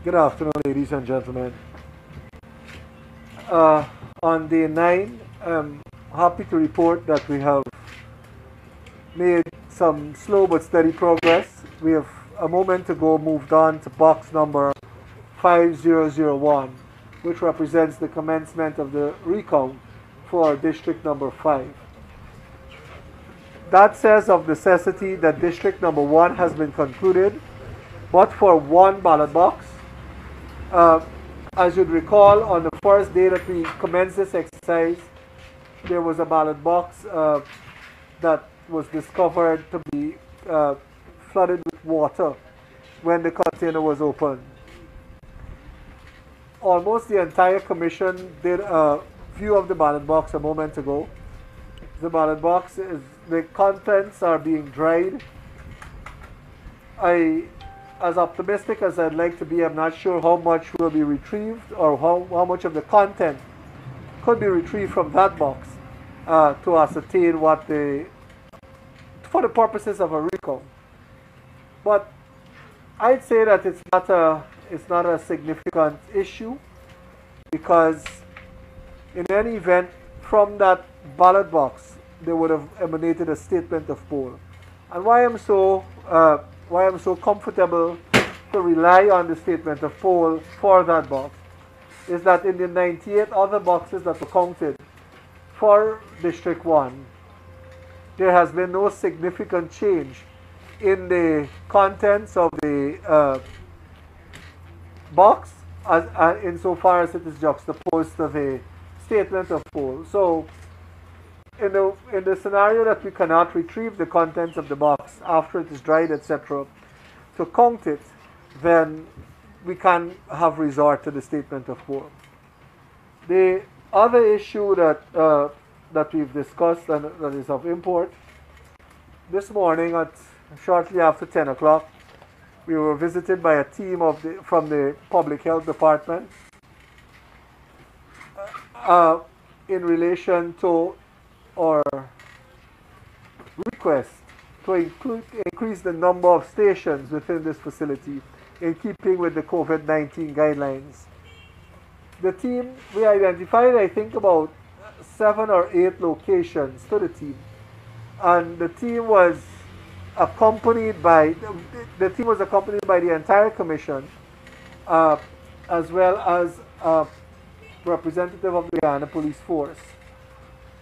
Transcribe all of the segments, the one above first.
Good afternoon, ladies and gentlemen. On day 9, I'm happy to report that we have made some slow but steady progress. We have a moment ago moved on to box number 5001, which represents the commencement of the recount for district number 5. That says of necessity that district number 1 has been concluded, but for one ballot box. As you'd recall, on the first day that we commenced this exercise, there was a ballot box that was discovered to be flooded with water when the container was opened. Almost the entire commission did a view of the ballot box a moment ago. The ballot box the contents are being dried. As optimistic as I'd like to be, I'm not sure how much will be retrieved or how much of the content could be retrieved from that box to ascertain what for the purposes of a recount. But I'd say that it's not a significant issue, because in any event, from that ballot box there would have emanated a statement of poll. And why I'm so comfortable to rely on the statement of poll for that box is that in the 98 other boxes that were counted for District 1, there has been no significant change in the contents of the box insofar as it is juxtaposed to the statement of poll. So in the scenario that we cannot retrieve the contents of the box after it is dried, etc., to count it, then we can have resort to the statement of poll. The other issue that we've discussed and that is of import, this morning shortly after 10 o'clock, we were visited by a team from the Public Health Department in relation to our request to increase the number of stations within this facility in keeping with the COVID-19 guidelines. The team, we identified, I think, about 7 or 8 locations to the team, and the team was accompanied by the entire commission, as well as a representative of the Guyana Police Force.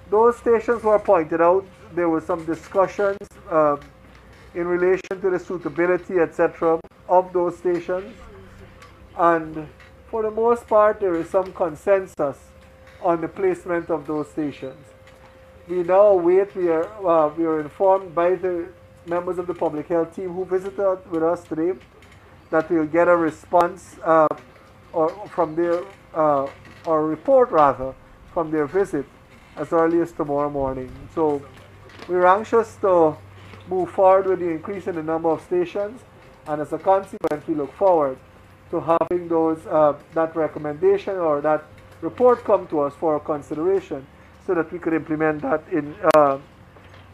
Those stations were pointed out. There were some discussions in relation to the suitability, etc., of those stations, and for the most part there is some consensus on the placement of those stations. We now await, we are informed by the members of the public health team who visited with us today that we will get a response or report rather from their visit as early as tomorrow morning. So we're anxious to move forward with the increase in the number of stations, and as a consequence we look forward to having that recommendation or that report come to us for consideration so that we could implement that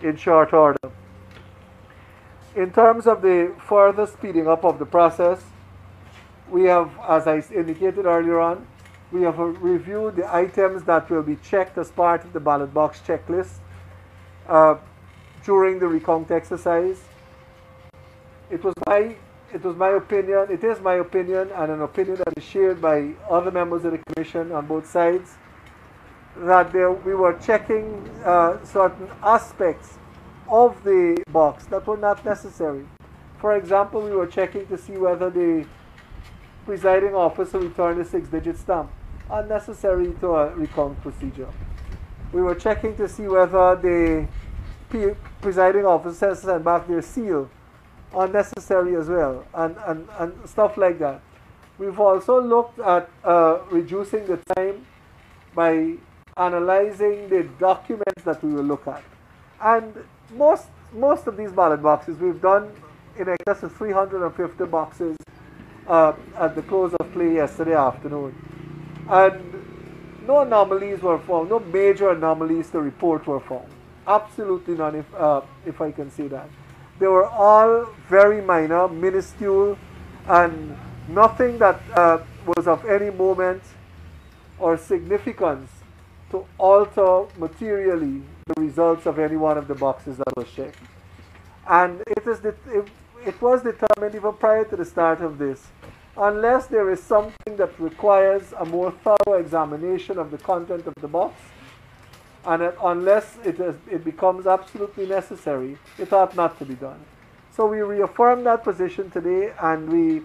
in short order. In terms of the further speeding up of the process, we have, as I indicated earlier on, we have reviewed the items that will be checked as part of the ballot box checklist during the recount exercise. It is my opinion, and an opinion that is shared by other members of the commission on both sides, that we were checking certain aspects of the box that were not necessary. For example, we were checking to see whether the presiding officer returned a 6-digit stamp, unnecessary to a recount procedure. We were checking to see whether the presiding officer sent back their seal, unnecessary as well, and stuff like that. We've also looked at reducing the time by analyzing the documents that we will look at. And most of these ballot boxes, we've done in excess of 350 boxes at the close of play yesterday afternoon. And no anomalies were found, no major anomalies to report were found. Absolutely none, if I can say that. They were all very minor, minuscule, and nothing that was of any moment or significance to alter materially the results of any one of the boxes that was checked. And it was determined even prior to the start of this, unless there is something that requires a more thorough examination of the content of the box, and unless it becomes absolutely necessary, it ought not to be done. So we reaffirmed that position today, and we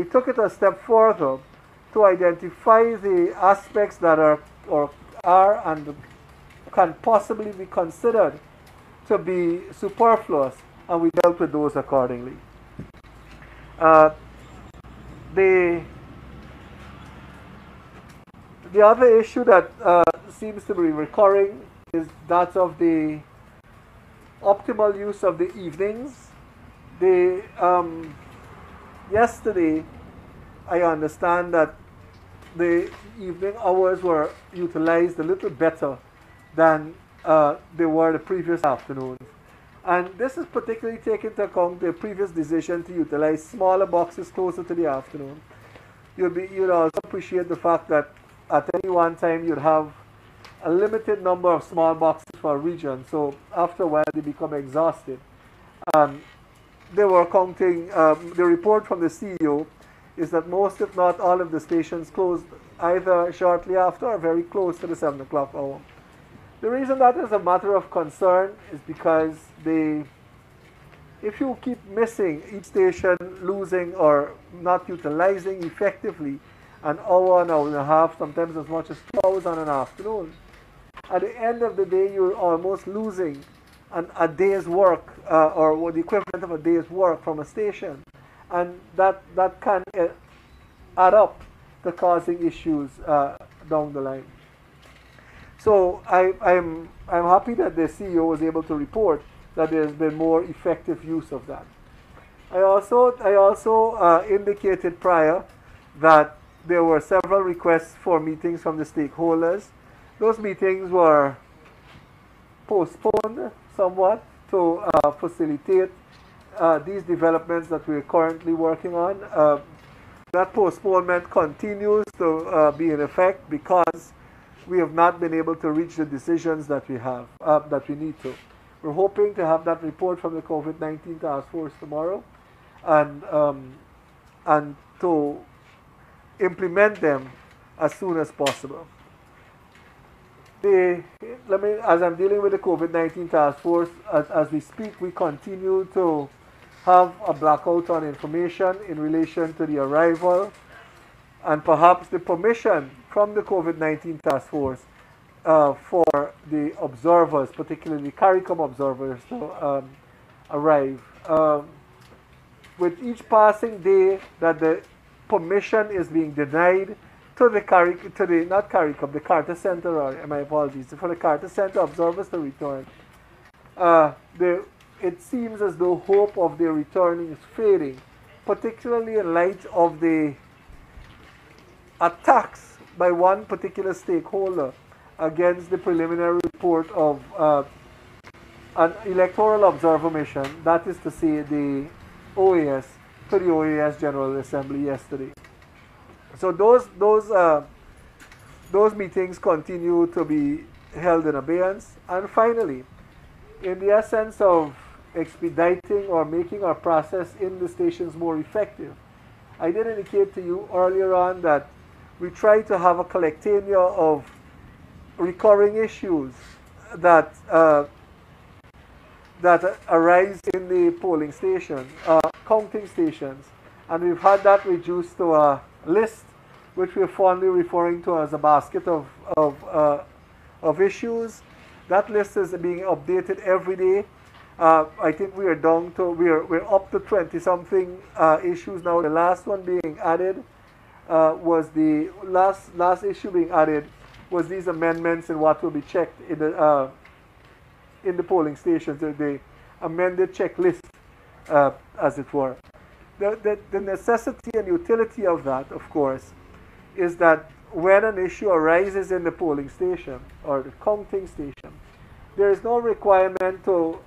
took it a step further to identify the aspects that are and can possibly be considered to be superfluous, and we dealt with those accordingly. The other issue that seems to be recurring is that of the optimal use of the evenings. Yesterday, I understand that the evening hours were utilized a little better than they were the previous afternoons. And this is particularly taking into account the previous decision to utilize smaller boxes closer to the afternoon. You'd also appreciate the fact that at any one time you'd have a limited number of small boxes for a region, so after a while they become exhausted. They were counting, the report from the CEO is that most, if not all, of the stations closed either shortly after or very close to the 7 o'clock hour. The reason that is a matter of concern is because if you keep missing each station, losing or not utilizing effectively an hour and a half, sometimes as much as 2 hours on an afternoon, at the end of the day you're almost losing a day's work or the equivalent of a day's work from a station, and that can add up to causing issues down the line. So I'm happy that the CEO was able to report that there's been more effective use of that. I also indicated prior that there were several requests for meetings from the stakeholders. Those meetings were postponed somewhat to facilitate these developments that we're currently working on. That postponement continues to be in effect because we have not been able to reach the decisions that we have, that we need to. We're hoping to have that report from the COVID-19 task force tomorrow, and to implement them as soon as possible. As I'm dealing with the COVID-19 task force, as we speak, we continue to have a blackout on information in relation to the arrival and perhaps the permission from the COVID-19 task force for the observers, particularly CARICOM observers, to arrive. With each passing day that the permission is being denied to the the Carter Center, or my apologies, for the Carter Center observers to return, it seems as though hope of their returning is fading, particularly in light of the attacks by one particular stakeholder against the preliminary report of an electoral observer mission, that is to say the OAS, to the OAS General Assembly yesterday. So those meetings continue to be held in abeyance. And finally, in the essence of expediting or making our process in the stations more effective, I did indicate to you earlier on that we try to have a collectanea of recurring issues that arise in the polling station, counting stations, and we've had that reduced to a list, which we're fondly referring to as a basket of issues. That list is being updated every day. I think we are down to we're up to 20-something issues now. The last one being added was the last issue being added was these amendments in what will be checked in the polling stations, the amended checklist, as it were. The necessity and utility of that, of course, is that when an issue arises in the polling station or the counting station, there is no requirement to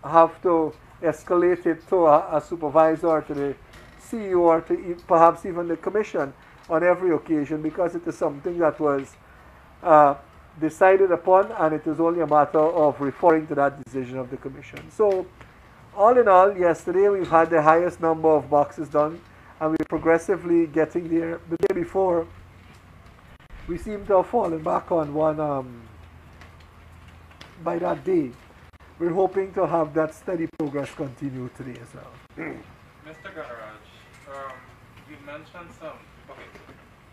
have to escalate it to a supervisor or to the CEO or to perhaps even the Commission on every occasion, because it is something that was decided upon, and it is only a matter of referring to that decision of the Commission. So, all in all, yesterday we've had the highest number of boxes done, and we're progressively getting there. The day before, we seem to have fallen back on one by that day. We're hoping to have that steady progress continue today as well. Mr. Ganaraj, you mentioned some, okay,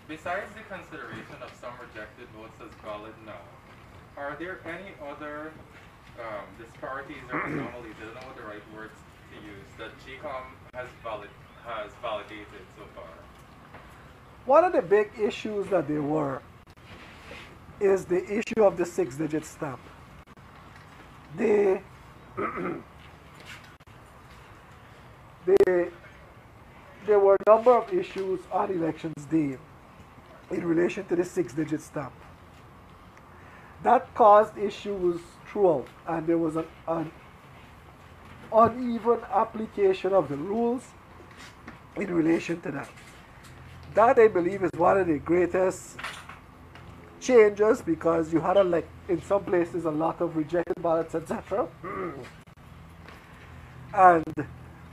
besides the consideration of some rejected votes as valid now, are there any other disparities or anomalies, I don't know what the right words to use, that GECOM has validated so far? One of the big issues that there were is the issue of the 6-digit stamp. There were a number of issues on elections day in relation to the 6-digit stamp. That caused issues throughout, and there was an uneven application of the rules in relation to that. That, I believe, is one of the greatest changes, because you had, in some places, a lot of rejected ballots, etc. And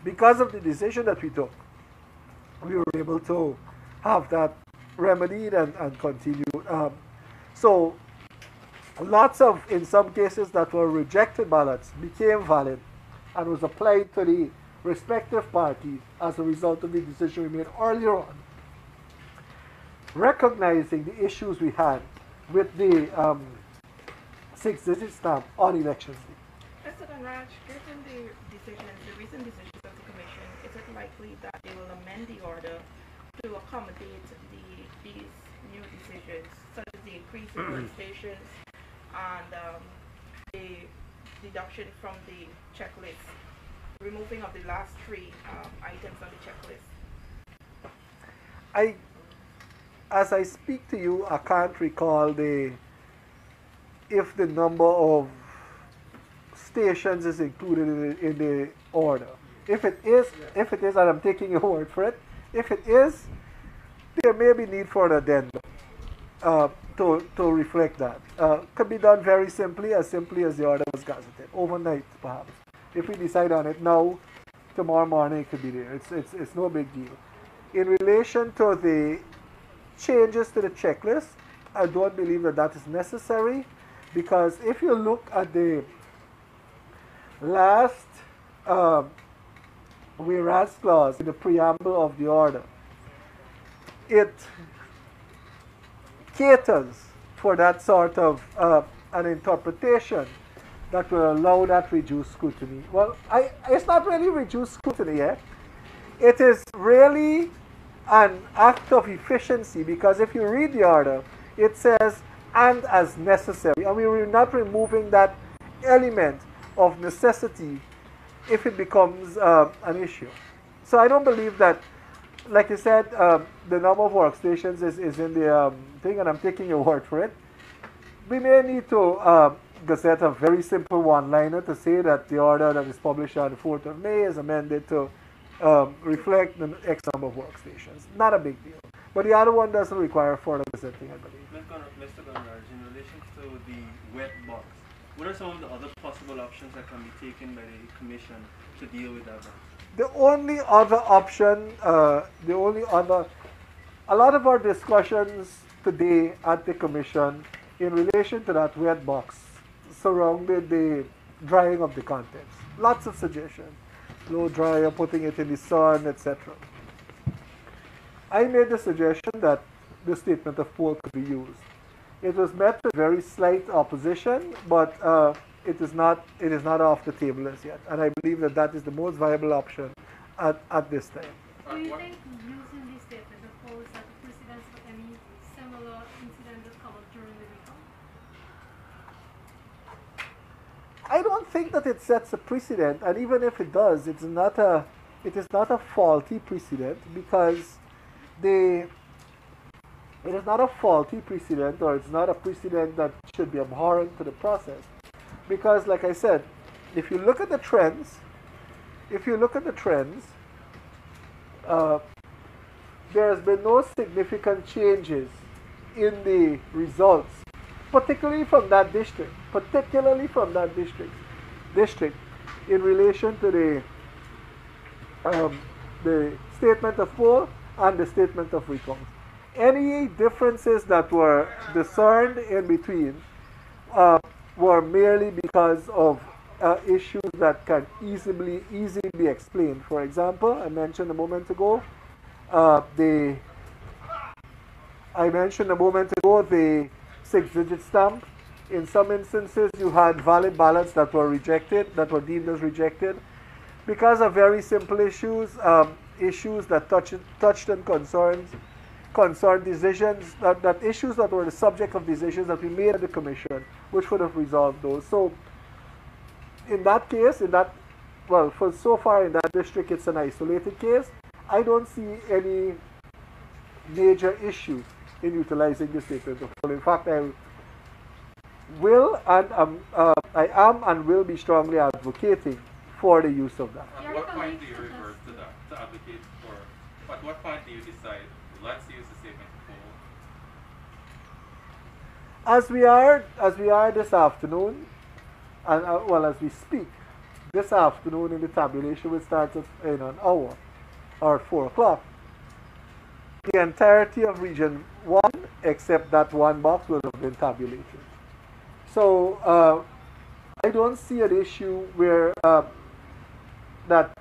because of the decision that we took, we were able to have that remedied and continue. So, lots of, in some cases, that were rejected ballots became valid and was applied to the respective parties as a result of the decision we made earlier on, recognizing the issues we had with the 6-digit stamp on elections day. Mr. Ganraj, given the recent decisions of the Commission, is it likely that they will amend the order to accommodate these new decisions, such as the increase in workstations and the deduction from the checklist, removing of the last 3 items on the checklist? As I speak to you, I can't recall if the number of stations is included in the order. If it is, and I'm taking your word for it, if it is, there may be need for an addendum to reflect that. Could be done very simply as the order was gazetted, overnight perhaps. If we decide on it now, tomorrow morning it could be there. It's no big deal. In relation to the changes to the checklist, I don't believe that is necessary, because if you look at the last whereas clause in the preamble of the order, it caters for that sort of an interpretation that will allow that reduced scrutiny. Well, it's not really reduced scrutiny, eh? It is really an act of efficiency, because if you read the order, it says, and as necessary, and we were not removing that element of necessity if it becomes an issue. So I don't believe that, like you said, the number of workstations is in the thing, and I'm taking your word for it. We may need to gazette a very simple one-liner to say that the order that is published on the 4th of May is amended to reflect the X number of workstations. Not a big deal. But the other one doesn't require further gazetting, I believe. Mr. Ganraj, in relation to the wet box, what are some of the other possible options that can be taken by the Commission to deal with that? The only other option, a lot of our discussions today at the Commission in relation to that wet box surrounded the drying of the contents. Lots of suggestions. Blow dryer, putting it in the sun, etc. I made the suggestion that the statement of poll could be used. It was met with very slight opposition, but it is not off the table as yet. And I believe that is the most viable option at this time. Do you think using this statement of poll is like a precedent for any similar incident that come up during the recall? I don't think that it sets a precedent, and even if it does, it is not a faulty precedent, because it is not a faulty precedent, or it's not a precedent that should be abhorrent to the process. Because, like I said, if you look at the trends, uh, there has been no significant changes in the results, particularly from that district, in relation to the statement of poll and the statement of recount. Any differences that were discerned in between were merely because of issues that can easily be explained. For example, I mentioned a moment ago the 6-digit stamp. In some instances, you had valid ballots that were rejected, that were deemed as rejected, because of very simple issues, issues that touched and concerned decisions, that issues that were the subject of decisions that we made at the commission, which would have resolved those. So, in that case, for so far in that district, it's an isolated case. I don't see any major issue in utilizing the statement of poll. In fact, I am and will be strongly advocating for the use of that. At what point do you revert to that, to advocate for? At what point do you decide, let's use the statement of poll? As we are this afternoon, and as we speak, this afternoon in the tabulation, which starts in an hour or 4 o'clock, the entirety of Region 1, except that one box, will have been tabulated. So I don't see an issue where that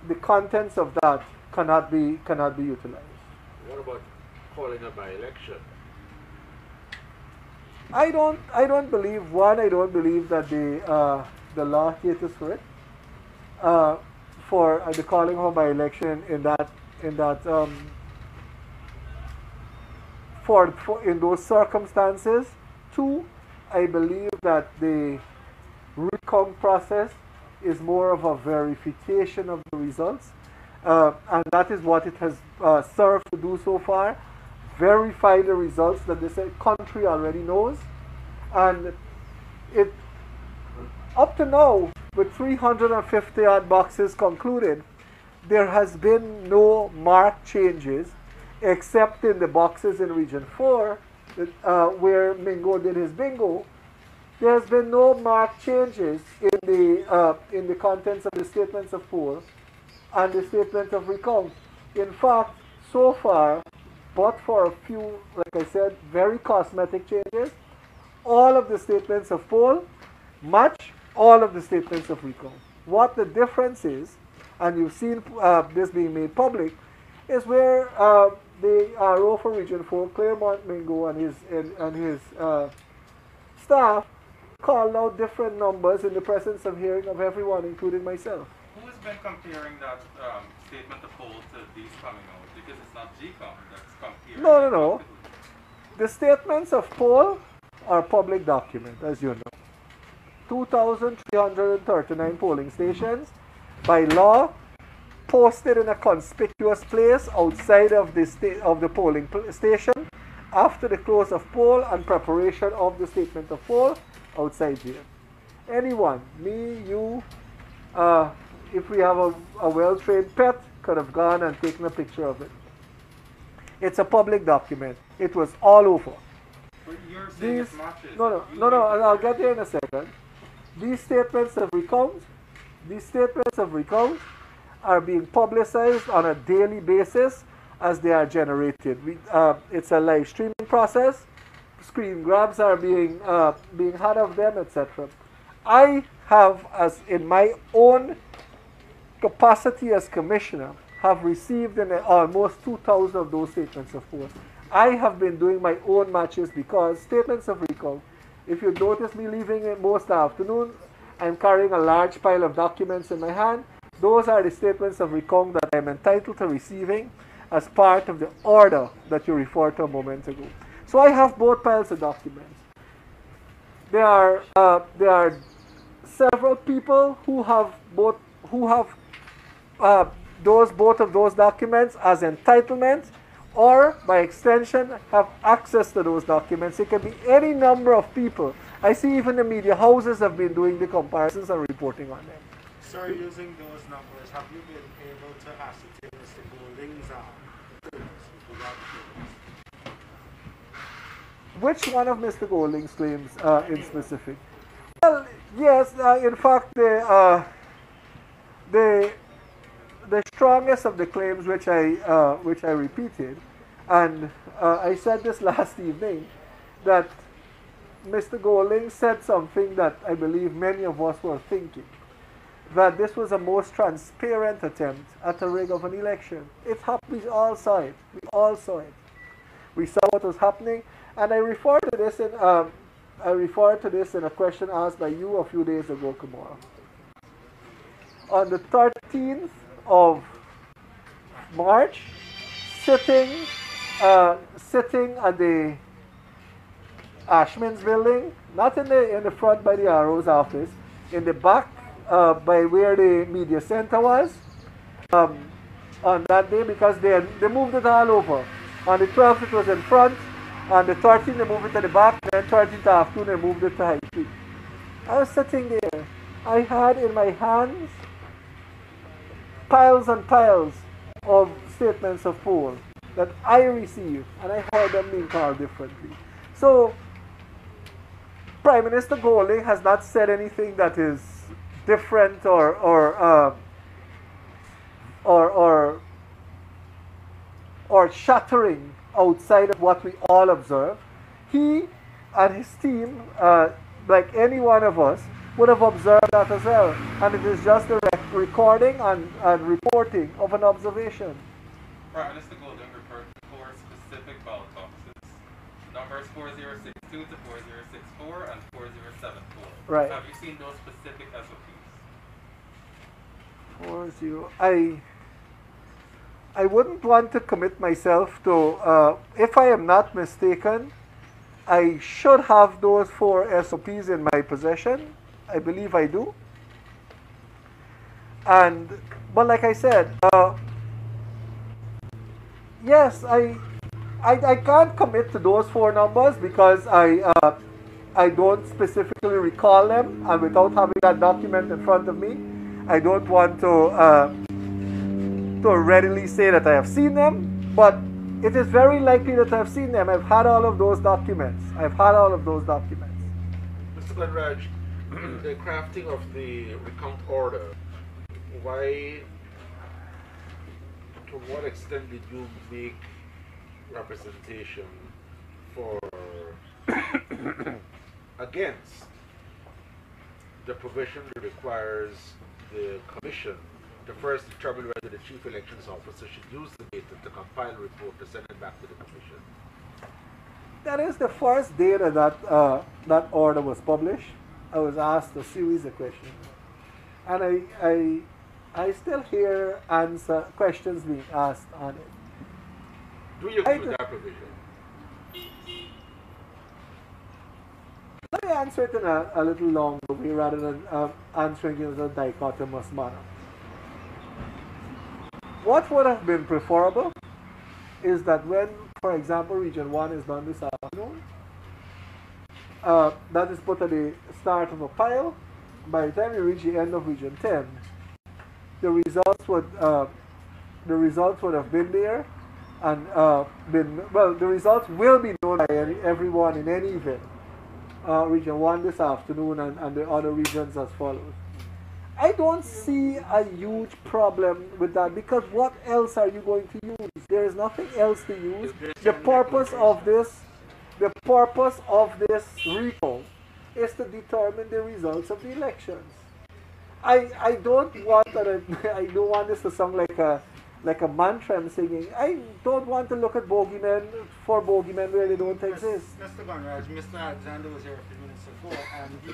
the contents of that cannot be utilized. What about calling a by-election? I don't believe that the law caters for it. For the calling of a by-election in those circumstances. 2, I believe that the recount process is more of a verification of the results, and that is what it has served to do so far. Verify the results that this country already knows, and it up to now, with 350 odd boxes concluded, there has been no marked changes except in the boxes in Region 4 where Mingo did his bingo. There has been no marked changes in the contents of the statements of poll and the statement of recount. In fact, so far, but for a few, like I said, very cosmetic changes, all of the statements of poll match all of the statements of recount. What the difference is, and you've seen this being made public, is where the RO for Region 4, Claremont Mingo, and his staff called out different numbers in the presence of hearing of everyone, including myself. Who has been comparing that statement of poll to these coming out? Because it's not GECOM that's comparing. No. The statements of poll are public document, as you know. 2,339 polling stations, by law, posted in a conspicuous place outside of the polling station after the close of poll and preparation of the statement of poll outside here. Anyone, me, you, if we have a well-trained pet, could have gone and taken a picture of it. It's a public document. It was all over. But you're saying it matches. No, I'll get there in a second. These statements of recount are being publicized on a daily basis as they are generated. It's a live streaming process. Screen grabs are being had of them, etc. I have, as in my own capacity as commissioner, have received almost 2,000 of those statements of poll. I have been doing my own matches because statements of recount, if you notice me leaving it most afternoon, I'm carrying a large pile of documents in my hand. Those are the statements of recount that I'm entitled to receiving as part of the order that you referred to a moment ago. So I have both piles of documents. There are several people who have both of those documents as entitlement, or by extension have access to those documents. It can be any number of people. I see even the media houses have been doing the comparisons and reporting on them. Sir, using those numbers, have you been able to ascertain Mr. Golding's claims with regard to this? Which one of Mr. Golding's claims in specific? Well, yes, in fact, the strongest of the claims which I repeated, and I said this last evening, that Mr. Golding said something that I believe many of us were thinking, that this was a most transparent attempt at a rig of an election. It happened. We all saw it. We all saw it. We saw what was happening, and I referred to this in a question asked by you a few days ago, Kumar. On the 13th of March, sitting at the Ashman's building, not in the front by the RO's office, in the back by where the media center was, on that day, because they moved it all over. On the 12th it was in front, on the 13th they moved it to the back, and then 13th afternoon they moved it to High Street. I was sitting there. I had in my hands piles and piles of statements of poll that I received, and I heard them being called differently. So, Prime Minister Golding has not said anything that is different or shattering outside of what we all observe. He and his team, like any one of us, would have observed that as well. And it is just a recording and reporting of an observation. Prime Minister Golding referred to 4 specific ballot boxes. Numbers 4062 to 4064 and 4074. Right. Have you seen those specific SOPs? 40. I wouldn't want to commit myself to, if I am not mistaken, I should have those 4 SOPs in my possession. I believe I do. But like I said, yes, I can't commit to those 4 numbers because I don't specifically recall them, and without having that document in front of me, I don't want to readily say that I have seen them, but it is very likely that I've seen them. I've had all of those documents. Mr. Glenraj, the crafting of the recount order, why, to what extent did you make representation for against the provision that requires the commission to first determine whether the chief elections officer should use the data to compile a report to send it back to the commission? That is the first day that that order was published. I was asked a series of questions, and I still hear questions being asked on it. Do you agree with that provision? Let me answer it in a little longer way rather than answering it in a dichotomous manner. What would have been preferable is that when, for example, Region 1 is done this afternoon, that is put at the start of a pile. By the time you reach the end of Region 10, the results would have been there, and the results will be known by everyone in any event. Region 1 this afternoon and the other regions as follows. I don't see a huge problem with that, because what else are you going to use? There is nothing else to use. The purpose of this recall is to determine the results of the elections. I don't want this to sound like a mantra I'm singing. I don't want to look at bogeymen where they don't exist. Mr. Guyana, Mr. Alexander was here a few minutes ago, and he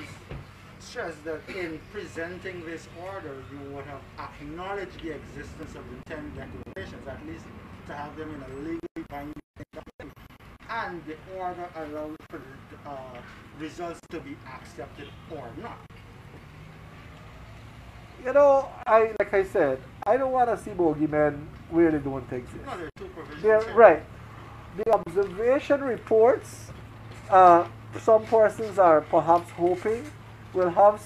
stressed that in presenting this order, you would have acknowledged the existence of the 10 declarations, at least to have them in a legally binding document, and the order allowed for results to be accepted or not. You know, like I said, I don't want to see bogeymen where they don't exist. No, there are 2 provisions. Right. The observation reports, some persons are perhaps hoping, will have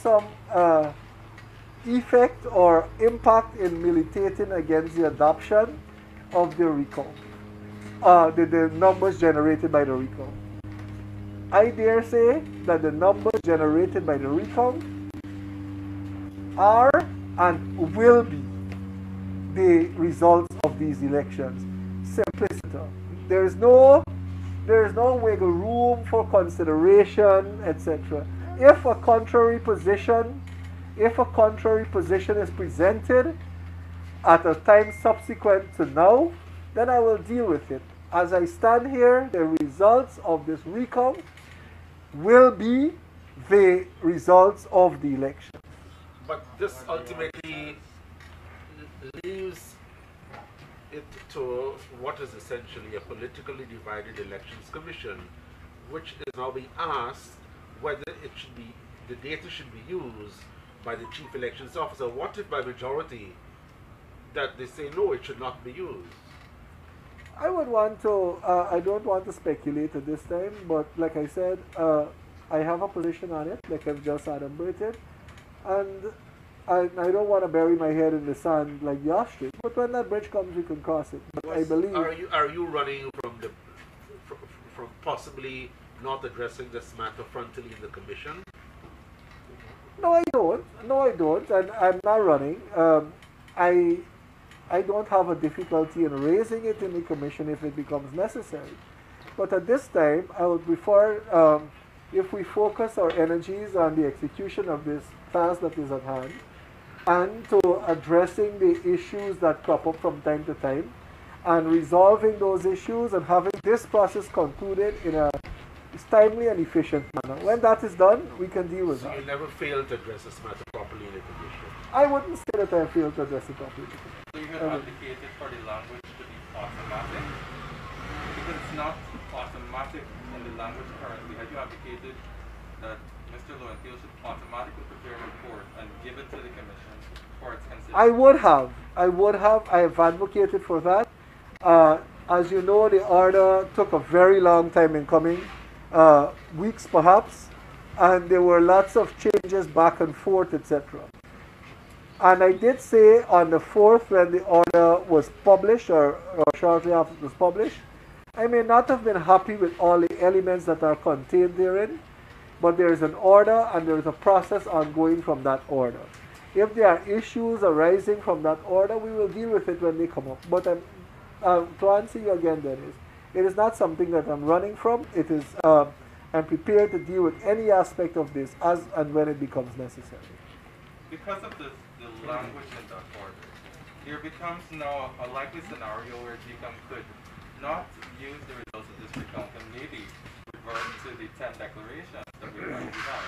effect or impact in militating against the adoption of the recount, the numbers generated by the recount. I dare say that the numbers generated by the recount are and will be the results of these elections. Simpliciter. There is no wiggle room for consideration, etc. If a contrary position is presented at a time subsequent to now, then I will deal with it. As I stand here, the results of this recount will be the results of the election. But this ultimately leaves it to what is essentially a politically divided elections commission, which is now being asked whether it should be, the data should be used by the chief elections officer. What if by majority that they say no, it should not be used? I would want to, I don't want to speculate at this time, but like I said, I have a position on it, like I've just adumbrated, and I don't want to bury my head in the sand like the ostrich, but when that bridge comes, we can cross it. But I believe... Are you running from possibly not addressing this matter frontally in the commission? No, I don't. No, I don't, and I'm not running. I don't have a difficulty in raising it in the commission if it becomes necessary. But at this time, I would prefer, if we focus our energies on the execution of this task that is at hand, and to addressing the issues that crop up from time to time, and resolving those issues and having this process concluded in a timely and efficient manner. When that is done, we can deal with that. So you never failed to address this matter properly in the commission? I wouldn't say that I failed to address it properly. So you had advocated for the language to be automatic? Because it's not automatic in the language currently. Had you advocated that Mr. Lowenthal should automatically prepare a report and give it to the commission for its consideration? I would have. I have advocated for that. As you know, the order took a very long time in coming, weeks perhaps, and there were lots of changes back and forth, etc. And I did say on the 4th, when the order was published, or shortly after it was published, I may not have been happy with all the elements that are contained therein, but there is an order and there is a process ongoing from that order. If there are issues arising from that order, we will deal with it when they come up. But to answer you again, Dennis, it is not something that I'm running from. It is, I'm prepared to deal with any aspect of this as and when it becomes necessary. Because of the language in that order, there becomes now a likely scenario where GECOM could not use the results of this recount and maybe revert to the 10 declarations that we already have.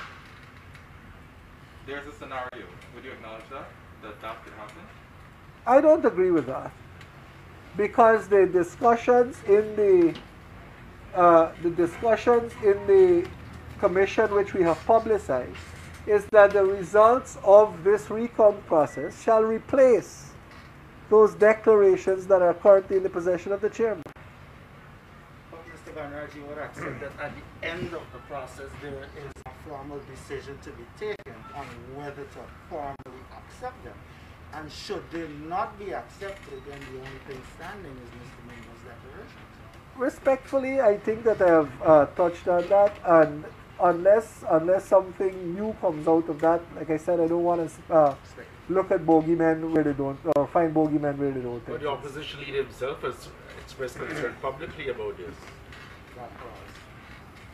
There's a scenario. Would you acknowledge that could happen? I don't agree with that, because the discussions in the commission which we have publicized is that the results of this recount process shall replace those declarations that are currently in the possession of the chairman. But Mr. Bernard, you would accept that at the end of the process there is a formal decision to be taken on whether to formally accept them. And should they not be accepted, then the only thing standing is Mr. Mingo's declaration. Respectfully, I think that I have touched on that, and unless something new comes out of that, like I said, I don't want to look at bogeymen where they don't, or find bogeymen where they don't. But the opposition leader himself has expressed concern publicly about this.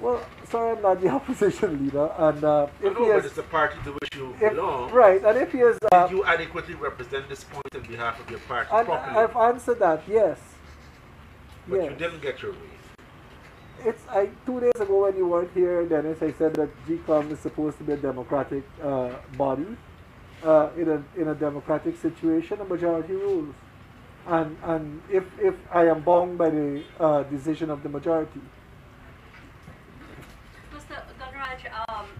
Well, sorry, I'm not the opposition leader, and if he has, but it's a party to which you belong. Right, and if he has, did you adequately represent this point on behalf of your party properly? I've answered that, yes. But yes. You didn't get your way. 2 days ago when you weren't here, Dennis, I said that GECOM is supposed to be a democratic body. In a democratic situation, a majority rules. And if I am bound by the decision of the majority. Mr. Gunraj,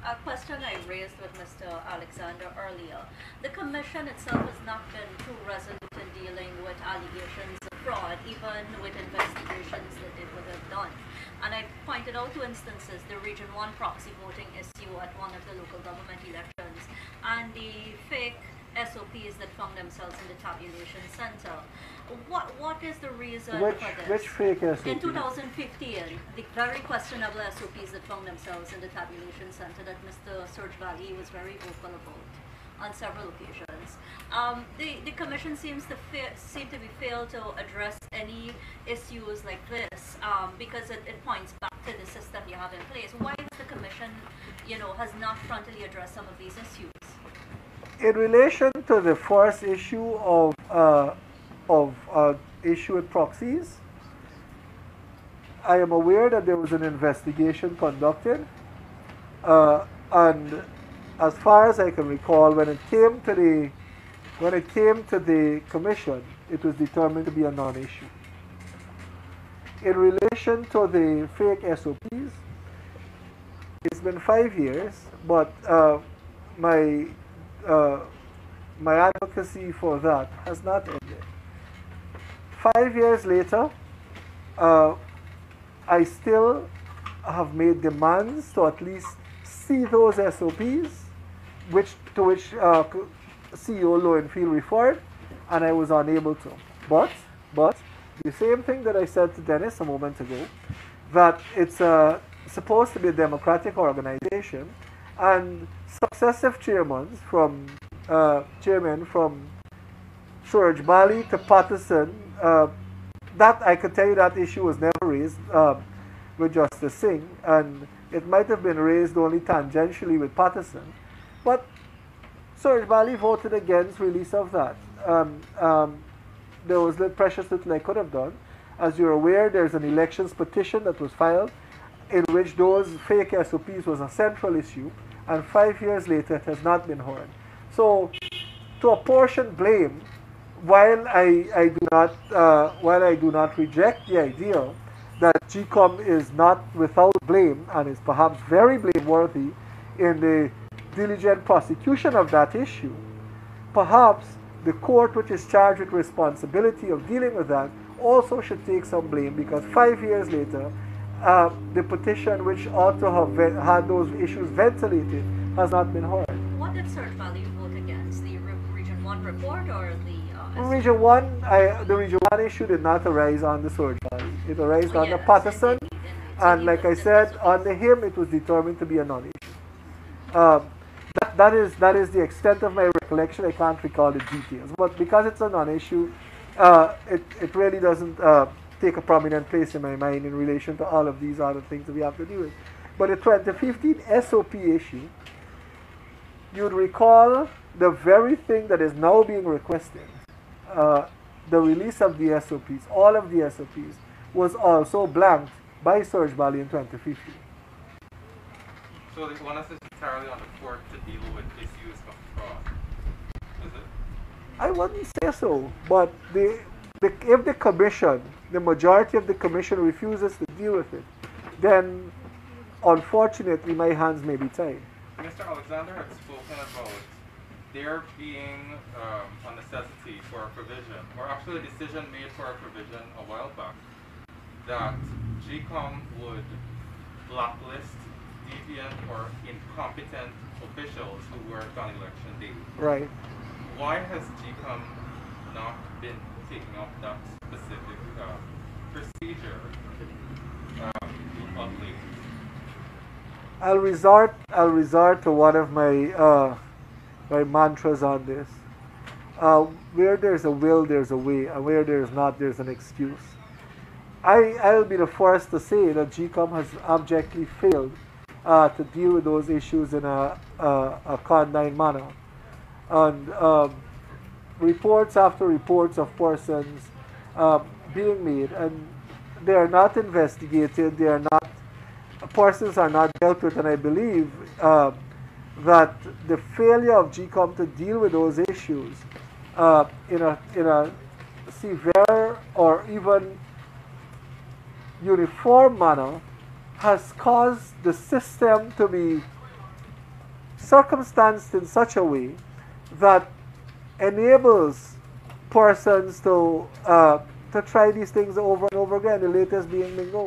a question I raised with Mr. Alexander earlier. The Commission itself has not been too resolute in dealing with allegations of fraud, even with investigations that it would have done. And I pointed out 2 instances, the Region 1 proxy voting issue at one of the local government elections, and the fake SOPs that found themselves in the tabulation center. What is the reason Which for this? which fake SOP? In 2015, the very questionable SOPs that found themselves in the tabulation center that Mr. Serge Valley was very vocal about on several occasions. The commission seems to be failed to address any issues like this because it points back to the system you have in place. Why is the commission, has not frontally addressed some of these issues? In relation to the first issue of issue with proxies, I am aware that there was an investigation conducted, and as far as I can recall, when it came to the commission, it was determined to be a non-issue. In relation to the fake SOPs, it's been 5 years, but my advocacy for that has not ended. 5 years later, I still have made demands to at least see those SOPs, to which CEO Lowenfield referred, and I was unable to. But the same thing that I said to Dennis a moment ago, that it's supposed to be a democratic organization, and successive chairmen from Serge Bali to Patterson, that I could tell you that issue was never raised with Justice Singh, and it might have been raised only tangentially with Patterson, but Serge Bali voted against release of that. There was precious little I could have done. As you're aware, there's an elections petition that was filed in which those fake SOPs was a central issue, and 5 years later it has not been heard. So, to apportion blame, while I do not reject the idea that GECOM is not without blame and is perhaps very blameworthy in the diligent prosecution of that issue, perhaps the court which is charged with responsibility of dealing with that also should take some blame, because 5 years later, the petition which ought to have had those issues ventilated has not been heard. What did Serge Valley vote against? The Region 1 report or the... Region 1, the Region 1 issue did not arise on the Serge Valley. It arose on the Patterson, and like I said, on the him it was determined to be a non-issue. That is the extent of my recollection. I can't recall the details, but because it's a non-issue, it really doesn't take a prominent place in my mind in relation to all of these other things that we have to deal with. But the 2015 SOP issue, you'd recall the very thing that is now being requested, the release of the SOPs, all of the SOPs, was also blanked by Serge Valley in 2015. So the onus is entirely on the court to deal with issues of fraud, is it? I wouldn't say so, but if the commission, the majority of the commission refuses to deal with it, then unfortunately my hands may be tied. Mr. Alexander had spoken about there being a necessity for a provision, or actually a decision made for a provision a while back, that GECOM would blacklist deviant or incompetent officials who worked on election day. Right. Why has GECOM not been taking up that specific procedure of late? I'll resort to one of my my mantras on this. Where there's a will, there's a way, and where there's not, there's an excuse. I'll be the first to say that GECOM has abjectly failed to deal with those issues in a condign manner. And reports after reports of persons being made, and they are not investigated, persons are not dealt with, and I believe that the failure of GECOM to deal with those issues in a severe or even uniform manner has caused the system to be circumstanced in such a way that enables persons to try these things over and over again, the latest being Mingo.